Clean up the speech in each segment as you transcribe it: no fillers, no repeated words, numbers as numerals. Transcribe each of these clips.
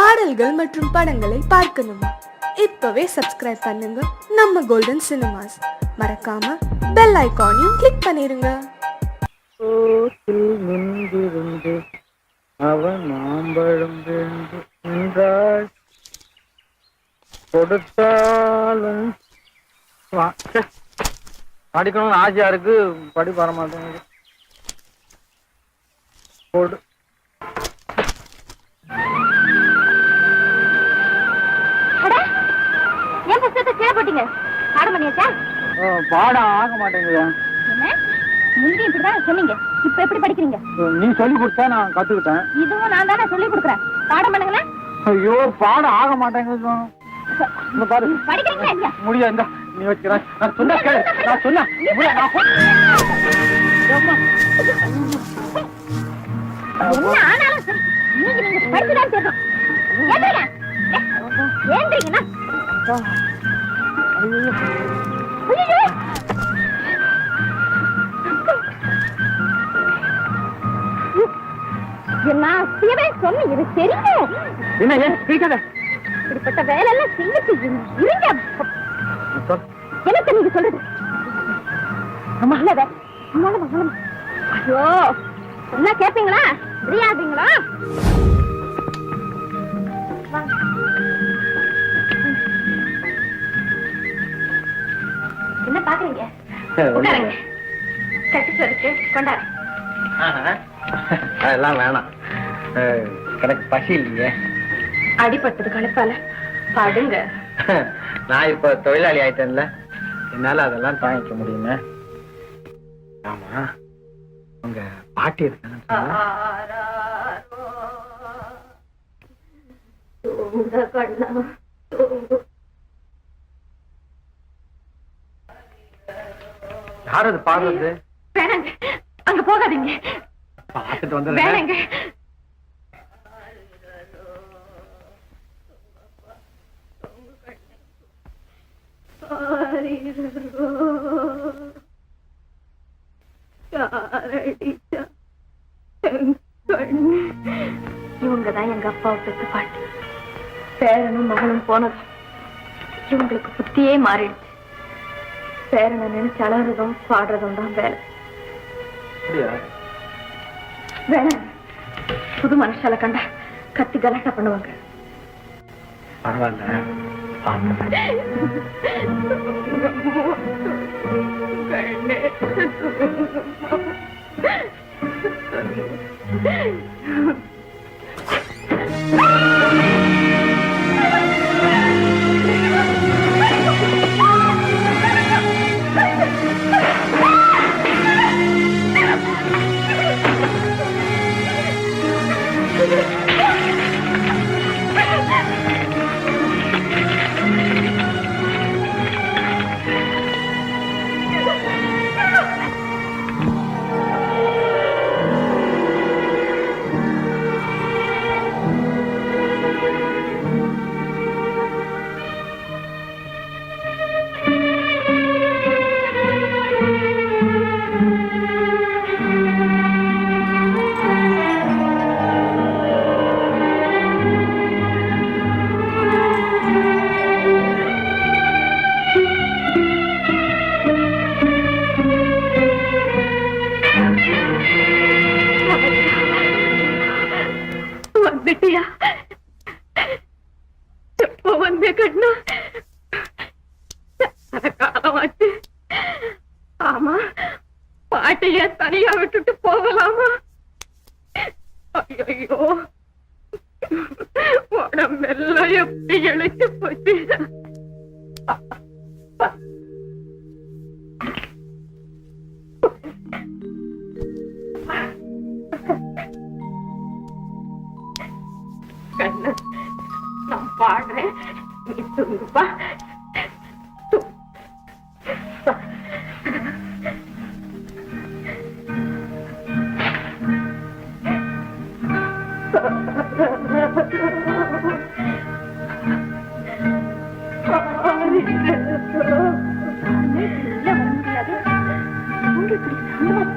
பாடல்கள் மற்றும் படங்களை பார்க்கணுமா? இப்பவே சப்ஸ்கிரைப் பண்ணுங்க நம்ம கோல்டன் சினிமாஸ். மறக்காம பெல் ஐகானையும் கிளிக் பண்ணிருங்க. அவன் மாம்பழம் என்றால் கொடுத்தாலும் படிக்கணும்னு ஆசையா இருக்கு, படி வர மாட்டேங்குது. ஏன் புத்தகத்தை கீழே போட்டீங்க? பாடம் பண்ணியாச்சா? பாடம் ஆக மாட்டேங்குதா? முந்தி இப்படிதான் சொன்னீங்க, இப்ப எப்படி படிக்கிறீங்க? நீ சொல்லி கொடுத்தா நான் கத்துக்கிட்டேன். இதுவும் நான் தானே சொல்லி கொடுக்குறேன். பாடம் பண்ணுங்களேன். ஐயோ பாடம் ஆக மாட்டேங்குது. படிக்கிறீங்களா? முடியாது, நீ வச்சுக்கிறேன். நான் சொன்ன கேளு, நான் சொன்ன என்ன ஆனாலும் சரி, நீங்க படிச்சுதான் தெரியும். ஏந்திரீங்கன்னா சொன்ன இது தெரியும். என்ன ஏன் கேட்காத? இப்படிப்பட்ட வேலை எல்லாம் செய்யிட்டு இருங்க. எனக்கு நீங்க சொல்றது ஐயோ சொன்னா கேப்பீங்களா? தெரியாதீங்களா? என்ன பாக்குறீங்க? கட்டி சொல்லிட்டு கொண்டாரு. அதெல்லாம் வேணாம், எனக்கு பசி இல்லையே. அடிபட்டது கலப்பால பாடுங்க. நான் இப்ப தொழிலாளி ஆயிட்டேன்ல, என்னால அதெல்லாம் தாங்கிக்க முடியுமே. ஆமா, உங்க பாட்டி இருக்காங்க. யார் அது பாடுறது? வேணாங்க, அங்க போகாதீங்க. பார்த்துட்டு வந்து வேணாங்க. இவங்கதான் எங்க அப்பாவை பெற்ற பாட்டு. பேரனும் மகனும் போனது இவங்களுக்கு புத்தியே மாறிடுச்சு. பேரனை நினைச்சு அழகுறதும் பாடுறதும் தான் வேலை. வேணாம், புது மனுஷால கண்டா கத்தி கலாட்டா பண்ணுவாங்க. பரவாயில்ல. வந்துட்டியா? எப்போ வந்தே கண்ணா? காலமாச்சு. ஆமா, பாட்டைய தனியா விட்டுட்டு போகலாமா? ஐயோ, உடம்பெல்லாம் எப்படி இழைச்சு போச்சு. கண்ணா, நான் பாடுறேன், நீ தூங்குப்பா.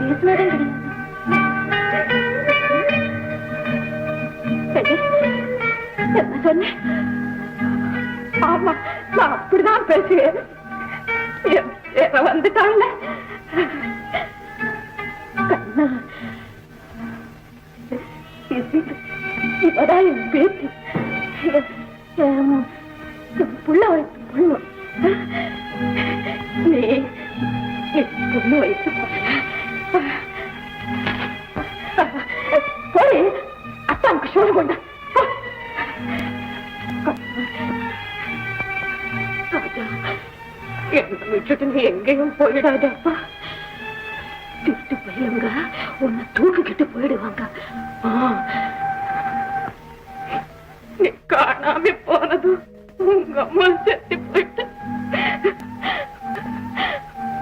பேசினதே கிடையாது. என்ன சொன்னேன்? ஆமா, நான் அப்படிதான் பேசுவேன். வந்துட்டாங்க. கண்ணா, இவதான் என் பேத்தி, என் புள்ள வயசு பொண்ணு. நீ பொண்ணு வயசு போய் அத்தாவுக்கு சோறு கொண்ட. என்ன விட்டுட்டு நீ எங்கேயும் போயிடாது அப்பா. திருட்டு போயிடுங்க, உன்னை தூக்கிக்கிட்டு போயிடுவாங்க. நீ காணாம போனதும் உங்க அம்மா செத்து போயிட்டு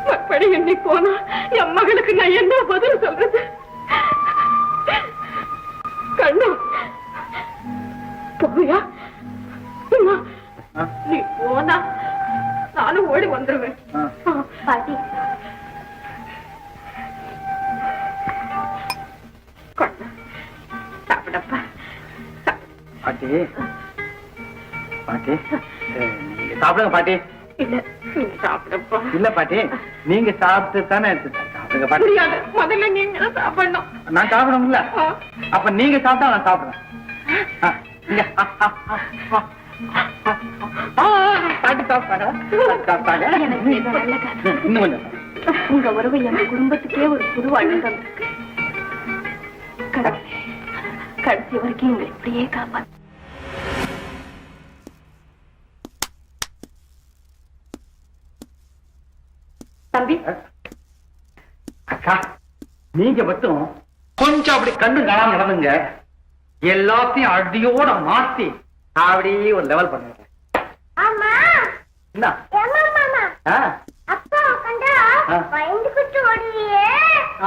மறுபடி என்னை போனா என் மகளுக்கு நான் என்ன பதில் சொல்றது? கண்ணு போவியா? நீ போனா நானும் ஓடி வந்துருவேன். பாட்டி, சாப்பிடப்பா. பாட்டி பாட்டி நீங்க சாப்பிடுங்க பாட்டி. இல்ல, நீங்க சாப்பிடப்பா. இல்ல பாட்டி, நீங்க சாப்பிட்டு தானே சாப்பிடுங்க பாட்டி. முடியாது, முதல்ல நீங்க சாப்பிடணும். நான் சாப்பிடணும்ல, அப்ப நீங்க சாப்பிட்டா நான் சாப்பிடுறேன். பாட்டி சாப்பிட்டாங்க. இன்னும் கொஞ்சம். உங்க உறவு எங்க குடும்பத்துக்கே ஒரு புது வாழ்வு தந்திருக்கு. கடைசி வரைக்கும் எங்களை இப்படியே காப்பாத்து. தம்பி, அக்கா, நீங்க மட்டும் கொஞ்சம் அப்படி கண்டு காணாம நடந்துங்க. எல்லாத்தையும் அடியோட மாத்தி அப்படியே ஒரு லெவல் பண்ணுங்க. என்ன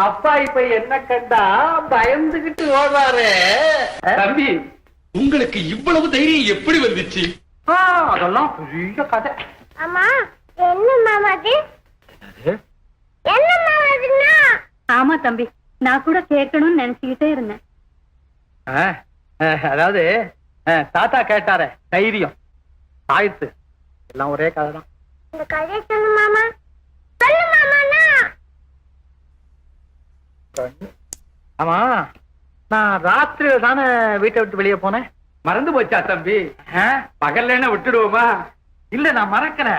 அப்பா இப்ப என்ன கண்டா பயந்துகிட்டு ஓடுறாரு. தம்பி, உங்களுக்கு இவ்வளவு தைரியம் எப்படி வந்துச்சு? அதெல்லாம் பெரிய கதை. அம்மா, என்ன மாமாது? என்ன மாமாதுன்னா? ஆமா தம்பி, நான் கூட கேட்கணும்னு நினைச்சுக்கிட்டே இருந்தேன். அதாவது தாத்தா கேட்டாரே, தைரியம் ஆயிடுத்து, எல்லாம் ஒரே கதை தான். இந்த கதையை சொல்லு மாமா, சொல்லு மாமாண்ணா. ஆமா, நான் ராத்திரியில தானே வீட்டை விட்டு வெளியே போனேன். மறந்து போச்சா தம்பி? பகல்ல விட்டுடுவோமா? இல்ல, நான் மறக்கல.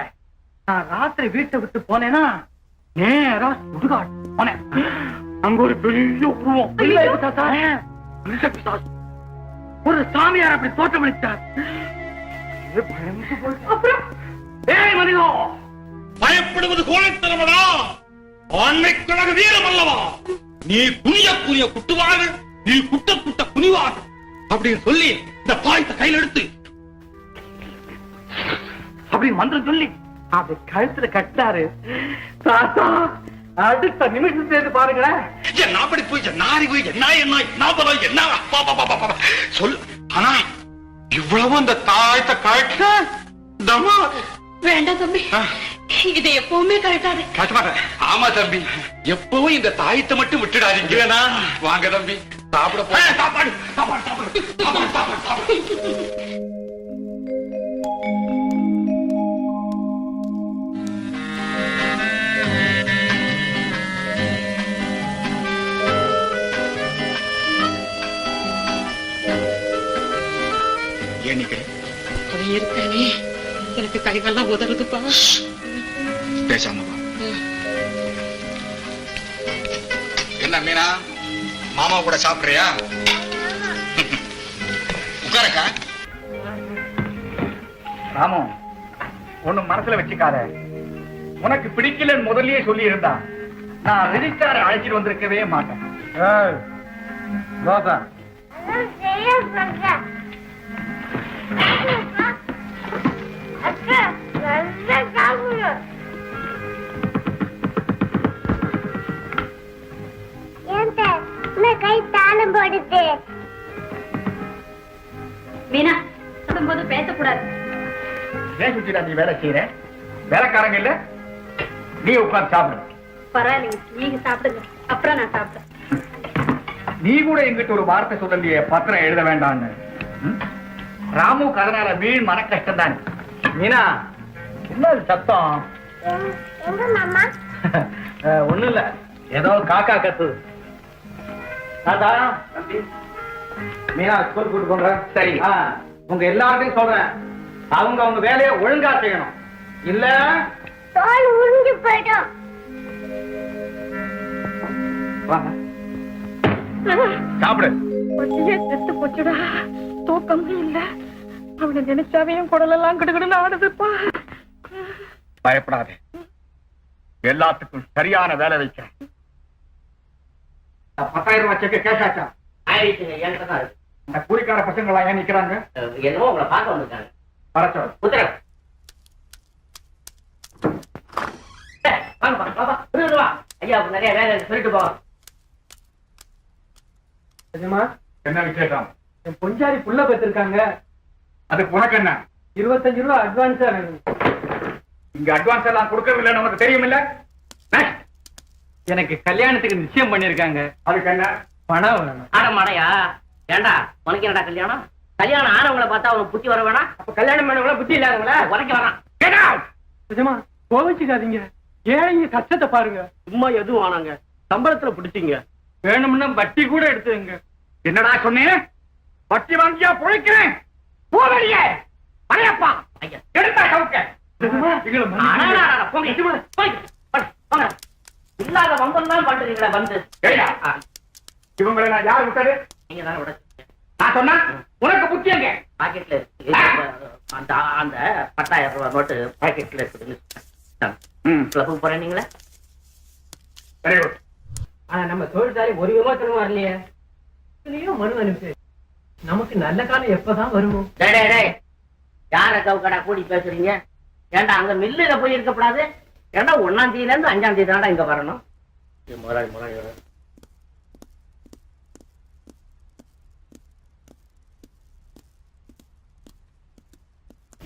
நான் ராத்திரி வீட்டை விட்டு போனேன்னா நேரா சுடுகாட்டு போனேன். அங்க ஒரு பெரிய உருவம், ஒரு சாமியார் அப்படி தோற்றமளித்தார். பயப்படுவது கோழைத்தனமடா, ஆண்மைக்குலக வீரம் அல்லவா? நீ குனிய குனிய குட்டுவாக, நீ குட்ட குட்ட குனிவாக அப்படின்னு சொல்லி இந்த பாயத்தை கையில் எடுத்து அப்படி மந்திரம் சொல்லி அப்படி கழுத்துல கட்டாரு. தாத்தா அடுத்த நிமிஷம் சேர்ந்து பாருங்களேன். என்ன அப்படி போய் நாரி போய் என்ன என்ன என்ன சொல்லு. ஆனா இவ்வளவு அந்த தாயத்தை கழட்ட தமா வேண்டாம் தம்பி, இதை எப்பவுமே கரெக்டாது. கட்ட மாட்டேன். ஆமா தம்பி, எப்பவும் இந்த தாயத்தை மட்டும் விட்டுடாதீங்க. வாங்க தம்பி, சாப்பிட போ. சாப்பாடு சாப்பாடு சாப்பாடு சாப்பாடு சாப்பாடு சாப்பாடு. இருக்கானே, எனக்கு கைகள்லாம் உதறுதுப்பா. பேசாம என்ன மீனா, மாமா கூட சாப்பிடுறியா? உட்காரக்கா. ராமு, ஒண்ணும் மனசுல வச்சுக்காத. உனக்கு பிடிக்கலன்னு முதல்லயே சொல்லி இருந்தா நான் ரிஜிஸ்டாரை அழைச்சிட்டு வந்திருக்கவே மாட்டேன். கை தாளம் போடுது. வீணா, போது பேசக்கூடாது. ஏன் சுற்றிடா நீ வேலை செய்யற? வேலைக்காரங்க இல்ல, நீ உட்கார்ந்து சாப்பிடு. பரவாயில்லைங்க, நீங்க சாப்பிடுங்க, அப்புறம் நான் சாப்பிடுறேன். நீ கூட எங்கிட்ட ஒரு வார்த்தை சொல்லலையே, பத்திரம் எழுத வேண்டாம்னு. ராமுக்கு அதனால வீண் மன கஷ்டம் தான். மீனா, என்ன சத்தம்? எங்க மாமா? ஒண்ணும் இல்ல, ஏதோ காக்கா கத்து. தாத்தா, மீனா ஸ்கூல் கூட்டு போங்க. சரி, உங்க எல்லார்ட்டையும் சொல்றேன், அவங்க வேலையை ஒழுங்கா செய்யணும். இல்ல தோல் உறிஞ்சு போயிடும். வாங்க சாப்பிடு. பட்டியே செத்து போச்சுடா, தூக்கமே இல்ல. அவனை நினைச்சாவையும் குடலெல்லாம் கிடுகிடுன்னு ஆடுதுப்பா. பயப்படாதே, எல்லாத்துக்கும் சரியான வேலை வைக்க. 10,000 ரூபாய் செக்கு கேஷாச்சா? ஆயிடுச்சுங்க, என்கிட்ட தான் இருக்கு. இந்த கூலிக்கார பசங்களா ஏன் நிக்கிறாங்க? என்னமோ உங்களை பார்க்க வந்திருக்காங்க. வரச்சோம். உத்தரவு. வாங்கப்பா, வாப்பா, இருபது ரூபா. ஐயா நிறைய வேலை இருக்கு, சொல்லிட்டு போங்க. என்ன விசேஷம்? என் பொஞ்சாரி புள்ள பெற்றிருக்காங்க. அதுக்கு உனக்கு என்ன? 25 ரூபாய் அட்வான்ஸா வேணும். இங்க அட்வான்ஸ் எல்லாம் கொடுக்கறதில்லை, நமக்கு தெரியும் இல்ல? எனக்கு கல்யாணத்துக்கு நிச்சயம் பண்ணிருக்காங்க. அதுக்கு என்ன பணம் வேணும்? ஆடமாடையா? ஏண்டா உனக்கு என்னடா கல்யாணம்? கல்யாணம் ஆனவங்களை பார்த்தா அவனுக்கு புத்தி வர வேணாம்? அப்ப கல்யாணம் பண்ணவங்கள புத்தி இல்லாதவங்கள உனக்கு வரான். நிஜமா கோவிச்சுக்காதீங்க. ஏழைங்க கஷ்டத்தை பாருங்க. சும்மா எதுவும் ஆனாங்க, சம்பளத்துல பிடிச்சிங்க. வேணும்னா வட்டி கூட எடுத்துங்க. என்னடா சொன்னேன்? வட்டி வாங்கியா பொழைக்கிறேன். போவடியே அரையப்பா. ஐயா எடுத்தா கவுக்க. இல்லாத வம்பெல்லாம் பண்றீங்களா? வந்து இவங்களை நான் யார் விட்டது? நீங்க தான் விட. நான் சொன்னா உனக்கு புத்தி எங்க? பாக்கெட்ல இருக்கு. அந்த 10,000 ரூபாய் நோட்டு பாக்கெட்ல இருக்குதுன்னு கிளப்புக்கு போறேன். நீங்களே வெரி குட். ஆனா நம்ம தொழிற்சாலை ஒரு விமர்சனமும் வரலையே. மனு அனுப்பி நமக்கு நல்ல காலம் எப்பதான் வருமோ? யார கவுக்கடா கூடி பேசுறீங்க? ஏண்டா அங்க மில்லுல போய் இருக்கப்படாது? ஏண்டா 1ஆம் தேதியில இருந்து 5ஆம் தேதி தானடா இங்க வரணும். முதலாளி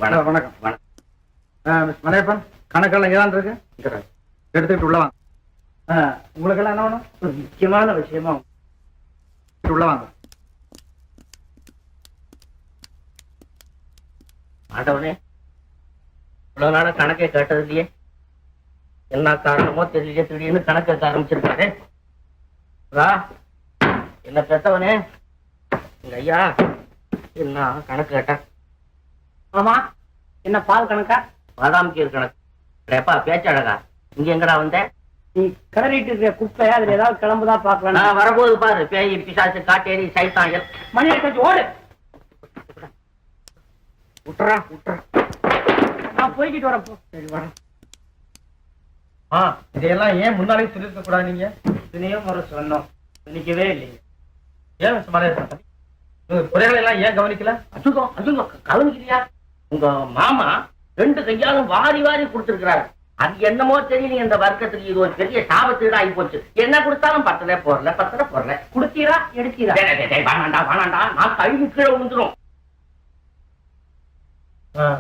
வணக்கம் வணக்கம் வணக்கம். மலையப்பன், கணக்கெல்லாம் இங்கதான் இருக்கு. எடுத்துக்கிட்டு உள்ள வாங்க. உங்களுக்கெல்லாம் என்ன வேணும்? ஒரு முக்கியமான விஷயமா உள்ள வாங்க. ஆண்டவனே, இவ்வளவு நாள கணக்கை கேட்டது இல்லையே, என்ன காரணமோ தெரியல, திடீர்னு கணக்கு கேட்க ஆரம்பிச்சிருக்காரு. என்ன பெத்தவனே, எங்க ஐயா என்ன கணக்கு கேட்டா? ஆமா, என்ன பால் கணக்கா? பாதாம் கீர் கணக்கு. எப்பா பேச்சழகா, இங்க எங்கடா வந்த? நீ கடலிட்டு இருக்கிற குப்பை அதுல ஏதாவது கிளம்புதான் பாக்கலாம். நான் வரபோது பாரு, பேய் பிசாசு காட்டேரி சைத்தான் மணி எடுத்து ஓடு. விட்டுறா விட்டுறா. நான் போய்கிட்டு வரப்போ. சரி வரேன். இதையெல்லாம் ஏன் முன்னாலே சொல்லிருக்க கூடாது? நீங்க இத்தனையோ முறை சொன்னோம், நினைக்கவே இல்லைங்க. ஏன் மலையப்பன் குறைகளை எல்லாம் ஏன் கவனிக்கல? அதுங்க கவனிக்கலையா? உங்க மாமா 2 கையாலும் வாரி வாரி கொடுத்திருக்கிறாரு. அது என்னமோ தெரியல, இந்த வர்க்கத்துக்கு இது ஒரு பெரிய சாபத்தீடு ஆகி போச்சு. என்ன கொடுத்தாலும் பத்தல போறல. குடுத்தீரா எடுத்தீரா? வேணாண்டா, நான் கழுவி கீழே விழுந்துரும்.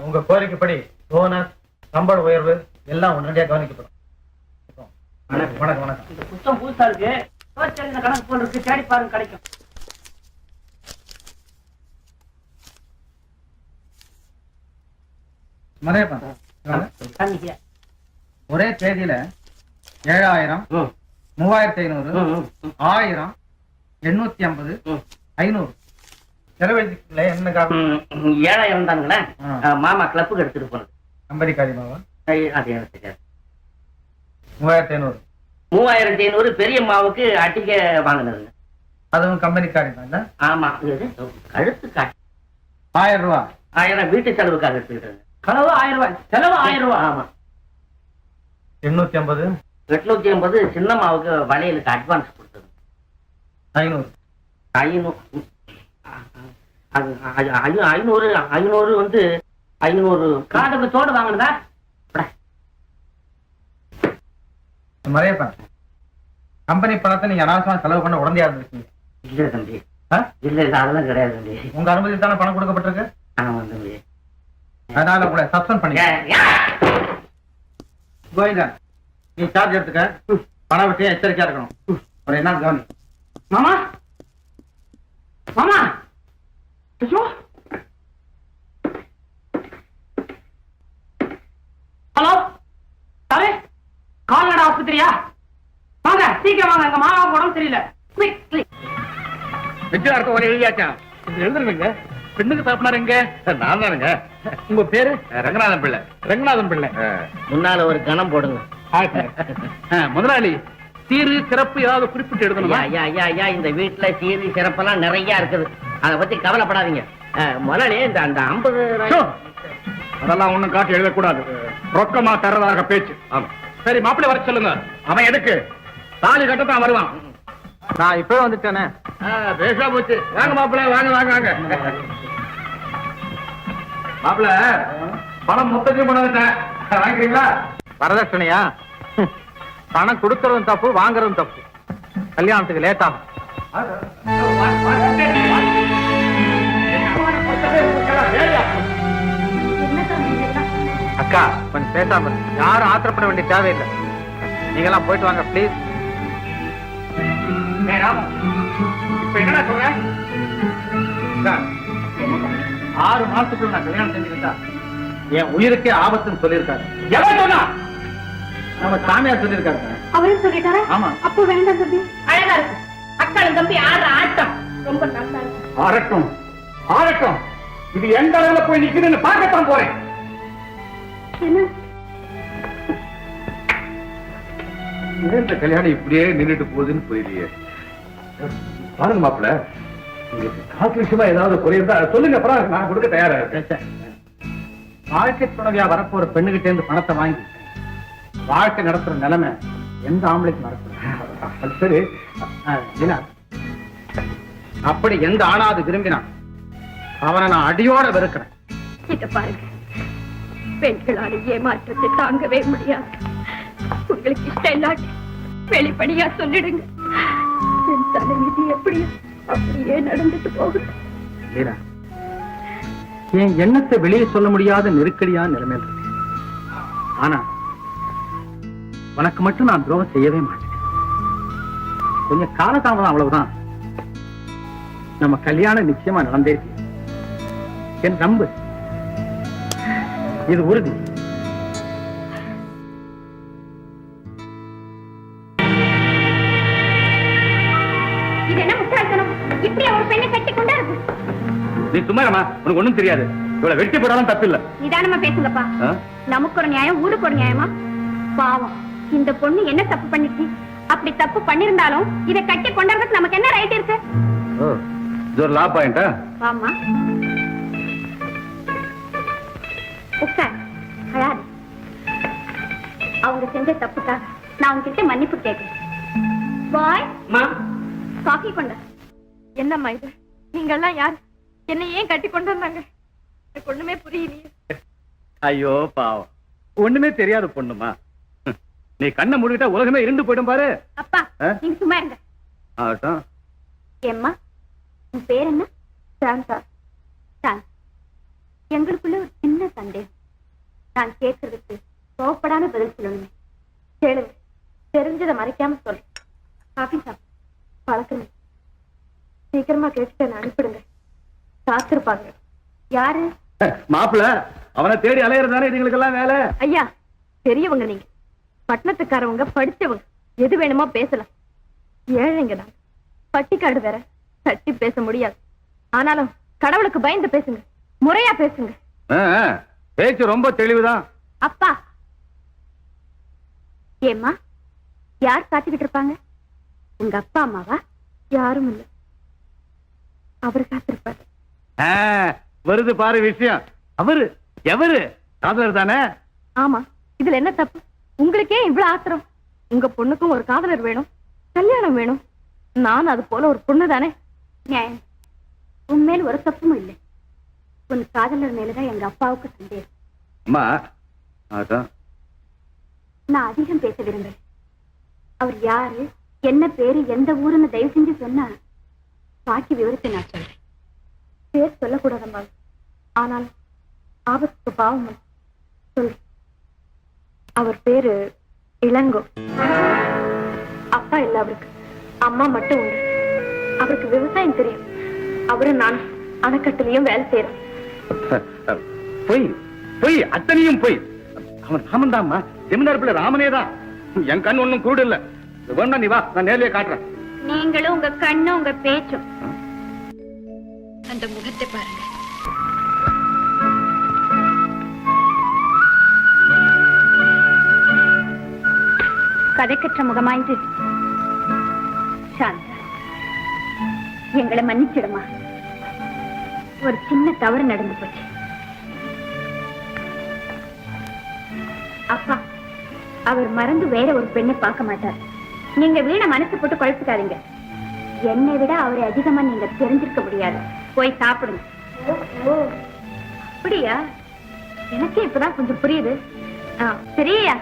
உங்க கோரிக்கைப்படி போனஸ், சம்பள உயர்வு எல்லாம் உடனடியா கவனிக்கப்படும். வணக்கம் வணக்கம் வணக்கம். இந்த புத்தம் புதுசா இருக்கு, இந்த கணக்கு போல் இருக்கு, தேடி பாருங்க கிடைக்கும். மலையப்பன், ஒரே தேதியில 7,000, 3,500, 1000, 850, 500 செலவழிக்கல. என்ன காரணம்? 7,000 தானுங்களே மாமா கிளப்புக்கு எடுத்துட்டு போனது. கம்பெனிக்காரி மாவா? அது எனக்கு தெரியாது. 3,500. 3,500 பெரியம்மாவுக்கு அட்டிக்க வாங்கினதுங்க. அதுவும் கம்பெனிக்காரி தான். ஆமா, கழுத்து காட்டு. 1000 ரூபாய். 1000 வீட்டு செலவுக்காக எடுத்துக்கிட்டு. களவு 1000 ரூபாய், செலவு 1000 ரூபாய். ஆமா. 850, 850 சின்னம்மாவுக்கு வளையலுக்கு அட்வான்ஸ் கொடுத்தது. 500. 500 வந்து 500 காட்டுக்கு தோடு வாங்கினதா? மலையப்பன், கம்பெனி பணத்தை நீங்க அனாவசியமா செலவு பண்ண உடனே இருந்துருக்கீங்க. இல்ல தம்பி, இல்ல அதெல்லாம் கிடையாது தம்பி. உங்க அனுமதி தானே பணம் கொடுக்கப்பட்டிருக்கு. ஆமா தம்பி. அதனால உங்களை சஸ்பெண்ட் பண்ணி கோவிந்தன், நீ சார்ஜ் எடுத்துக்க. பண விஷயம் எச்சரிக்கையா இருக்கணும். ஒரு என்ன கவனி. மாமா மாமா, ஐயோ கொடுத்துறியா? வாங்க சீக்கிரம் வாங்க, எங்க மாமா உடம்பு சரியில்லை. நிச்சயார்த்தம் ஒரு எழுதியாச்சா? எழுதுறீங்க. பெண்ணுக்கு தரப்பினார் எங்க? நான் தானுங்க. உங்க பேரு? ரங்கநாதன் பிள்ளை. ரங்கநாதன் பிள்ளை. முன்னால ஒரு கணம் போடுங்க. முதலாளி, சீரு சிறப்பு ஏதாவது குறிப்பிட்டு எழுதணுமா? ஐயா ஐயா ஐயா, இந்த வீட்டுல சீரி சிறப்பெல்லாம் நிறைய இருக்குது, அதை பத்தி கவலைப்படாதீங்க. முதலாளி இந்த அந்த 50 அதெல்லாம் ஒண்ணும் காட்டி எழுதக்கூடாது. ரொக்கமா தரதாக பேச்சு. ஆமா. சரி, மாப்பிள்ளை வர சொல்லுங்க. அவன் எதுக்கு? தாலி கட்டத்தான் வருவான். நான் இப்பவே வந்துட்டேனே. பேசா போச்சு. வாங்க மாப்பிள்ள, வாங்க வாங்க வாங்க. மாப்பிள்ள, பணம் மொத்தத்தையும் கொண்டு வந்துட்டேன். வாங்கிக்கிறீங்களா? வரதட்சணையா? பணம் கொடுக்கறதும் தப்பு, வாங்குறதும் தப்பு. கல்யாணத்துக்கு லேட் ஆகும். அக்கா கொஞ்சம் பேசாம யாரும் ஆத்திரப்பட வேண்டிய தேவையில்லை. நீங்க எல்லாம் போயிட்டு வாங்க பிளீஸ். இப்ப என்ன சொல்றேன்? 6 மாசத்துக்குள்ள நான் கல்யாணம் செஞ்சுக்கிட்டா என் உயிருக்கே ஆபத்துன்னு சொல்லியிருக்காரு. எவன் சொன்னா? நம்ம சாமியார் சொல்லியிருக்காரு. அவரும் சொல்லிட்டாரா? ஆமா. அப்போ வேண்டாம் தம்பி. அழகா இருக்கு. அக்காளும் தம்பி ஆடுற ஆட்டம் ரொம்ப நல்லா இருக்கு. ஆரட்டும் ஆரட்டும். இது எந்த அளவுல போய் நிக்குதுன்னு பார்க்கத்தான் போறேன். என்ன இந்த கல்யாணம் இப்படியே நின்றுட்டு போகுதுன்னு புரியலையே. பாருங்க மாப்பிள்ள, உங்களுக்கு காசு விஷயமா ஏதாவது குறையிருந்தா சொல்லுங்க, அப்புறம் நான் கொடுக்க தயாரா இருக்கேன். வாழ்க்கை துணைவியா வரப்போற பெண்ணுகிட்டே இருந்து பணத்தை வாங்கி வாழ்க்கை நடத்துற நிலைமை எந்த ஆம்பளைக்கு நடக்கும்? சரி, அப்படி எந்த ஆணாவது விரும்பினான் அவனை நான் அடியோட வெறுக்கிறேன். இத பாருங்க, பெண்களால் ஏமாற்றத்தை தாங்கவே முடியாது. உங்களுக்கு இஷ்டம் இல்லாட்டி வெளிப்படையா சொல்லிடுங்க. என் தலைவிதி எப்படியோ அப்படியே நடந்துட்டு போகுது. லீலா, என் எண்ணத்தை வெளியே சொல்ல முடியாத நெருக்கடியான நிலைமையில் இருக்கு. ஆனா உனக்கு மட்டும் நான் துரோகம் செய்யவே மாட்டேன். கொஞ்சம் காலதாமதம், அவ்வளவுதான். நம்ம கல்யாணம் நிச்சயமா நடந்தே தீரும். என் நம்பு, இது உறுதி. இது என்ன முட்டாள்தனம்? இப்படி ஒரு பெண்ணை கட்டி கொண்டாரு. நீ சும்மாரமா, உனக்கு ஒண்ணும் தெரியாது. இவ்வளவு வெட்டி போடாலும் தப்பு இல்ல. நிதானமா பேசுங்கப்பா. நமக்கு ஒரு நியாயம், ஊருக்கு ஒரு நியாயமா? பாவம், இந்த பொண்ணு என்ன தப்பு பண்ணிச்சு? அப்படி தப்பு பண்ணிருந்தாலும் இதை கட்டி கொண்டாடுறதுக்கு நமக்கு என்ன ரைட் இருக்கு? இது ஒரு லா பாயிண்டா? ஆமா. உட்கார், அழாது. அவங்க செஞ்ச தப்புக்காக நான் உங்ககிட்ட மன்னிப்பு கேட்கிறேன். பாய், காஃபி கொண்ட. என்னம்மா இது? நீங்க எல்லாம் யார்? என்ன ஏன் கட்டி கொண்டு வந்தாங்க? எனக்கு ஒண்ணுமே புரியலையே. ஐயோ பாவம், ஒண்ணுமே தெரியாத பொண்ணுமா. நீ கண்ணை மூடிட்டா உலகமே இருண்டு போயிடும் பாரு. அப்பா, நீங்க சும்மா இருங்க. ஆகட்டும். ஏம்மா, உன் பேர் என்ன? சாந்தா. சாந்த், எங்களுக்குள்ள ஒரு சின்ன சந்தேகம். நான் கேட்கறதுக்கு கோவப்படாம பதில் சொல்லணுமே. கேளுங்க, தெரிஞ்சதை மறைக்காம சொல்றேன். காஃபி சாப்பிட்டு பழக்கணும். சீக்கிரமா கேட்டு அனுப்பிடுங்க. காத்திருப்பாங்க. யாரு? மாப்பிள்ள, அவனை தேடி அலையறதானே இதுங்களுக்கெல்லாம் வேலை. ஐயா, பெரியவங்க நீங்க, பட்டணத்துக்காரவங்க, படிச்சவங்க, எது வேணுமோ பேசலாம். ஏழைங்க தான், பட்டிக்காடு வேற, தட்டி பேச முடியாது. ஆனாலும் கடவுளுக்கு பயந்து பேசுங்க, முறையா பேசுங்க. பேச்சு ரொம்ப தெளிவுதான். அப்பா, ஏம்மா, யார் காத்துக்கிட்டு இருப்பாங்க? உங்க அப்பா அம்மாவா? யாரும் இல்ல, அவரு காத்திருப்பாரு. வருது பாரு விஷயம். அவரு எவரு? காதலர் தானே? ஆமா, இதுல என்ன தப்பு? உங்களுக்கே இவ்வளவு ஆத்திரம்? உங்க பொண்ணுக்கும் ஒரு காதலர் வேணும், கல்யாணம் வேணும். நான் அது போல ஒரு பொண்ணு தானே. நியாயம். உண்மையில ஒரு தப்பும் இல்லை. உன் காதலர் மேலதான் எங்க அப்பாவுக்கு சந்தேகம். அம்மா, அதான் நான் அதிகம் பேச விரும்புறேன். அவர் யாரு, என்ன பேரு, எந்த ஊருன்னு தயவு செஞ்சு சொன்னா பாக்கி விவரத்தை நான் சொல்றேன். பேர் சொல்லக்கூடாதம்மா, ஆனால் ஆபத்துக்கு பாவம் சொல்றேன். அவர் பேரு இளங்கோ. அப்பா இல்ல அவருக்கு, அம்மா மட்டும் உண்டு. அவருக்கு விவசாயம் தெரியும். அவரும் நான் அணைக்கட்டிலையும் வேலை செய்யறோம். பொய் பொய், அத்தனையும் பொய். அவன் ராமன் தான்மா, ஜமீன்தார் பிள்ளை ராமனே தான். என் கண் ஒண்ணும் கூடு இல்ல. வேணா நீ வா, நான் நேர்லயே காட்டுறேன். நீங்களும் உங்க கண்ணும் உங்க பேச்சும். அந்த முகத்தை பாருங்க. கதைக்கற்ற முகமாயிது. சாந்தா, எங்களை மன்னிச்சிடுமா. ஒரு சின்ன தவறு நடந்து போச்சு. அப்பா, அவர் மறந்து வேற ஒரு பெண்ணை பார்க்க மாட்டார். நீங்க வீண மனசு போட்டு குழப்பிக்காதீங்க. என்னை விட அவரை அதிகமா நீங்க தெரிஞ்சிருக்க முடியாது. போய் சாப்பிடுங்க. அப்படியா? எனக்கு இப்பதான் கொஞ்சம் புரியுது. சரியா?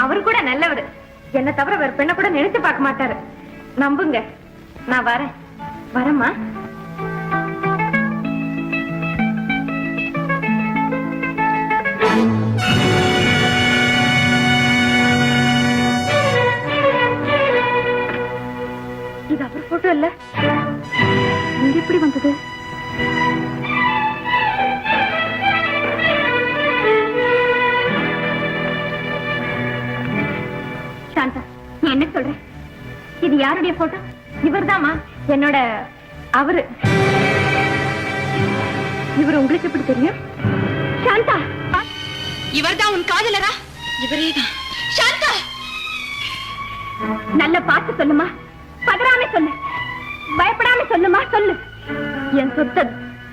அவரு கூட நல்லவரு. என்ன தவிர வேற பெண்ணை கூட நினைச்சு பார்க்க மாட்டாரு. நம்புங்க. நான் வரேன். வரேம்மா. இது அவர் போட்டோ இல்ல. இங்க எப்படி வந்தது? சாந்தா, நீ என்ன சொல்ற? இது யாருடைய போட்டோ? இவர்தாமா, என்னோட அவரு. இவர் உங்களுக்கு எப்படி தெரியும்? சாந்தா, இவர்தான் உன் காதலரா? இவரேதான். சாந்தா, நல்ல பார்த்து சொல்லுமா. பதறாம சொல்லு. பயப்படாம சொல்லுமா. சொல்லு. என் சொத்து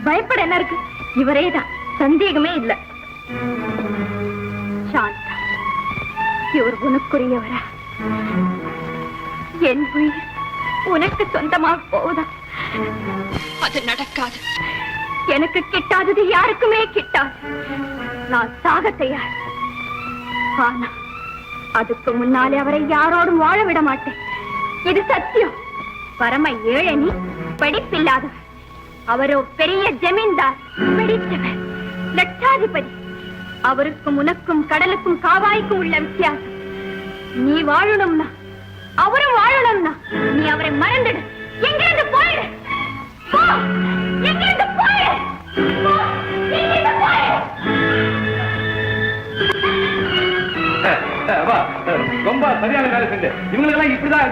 பயப்பட என்ன இருக்கு? இவரேதான், சந்தேகமே இல்ல. சாந்தா, இவர் உனக்குரியவரா? என் உயிர் உனக்கு சொந்தமா போதா? அது நடக்காது. எனக்கு கிட்டாதது யாருக்குமே கிட்டாது. நான் சாக தயார். ஆனா அதுக்கு முன்னாலே அவரை யாரோடும் வாழ விட மாட்டேன். இது சத்தியம். பரம ஏழனி, படிப்பில்லாதவர். அவரோ பெரிய ஜமீன்தார், படித்தவர், லட்சாதிபதி. அவருக்கும் உனக்கும் கடலுக்கும் காவாய்க்கும் உள்ள வித்தியாசம். நீ வாழணும்னா, அவரும் வாழணும்னா, நீ அவரை மறந்துடு. எங்கிருந்து போயிடு. போ. எங்கிருந்து போயிடு. போ. எங்கிருந்து போயிடு. ரொம்ப சரியான வேலை செஞ்சு. இவங்களுக்கெல்லாம் இப்படிதான்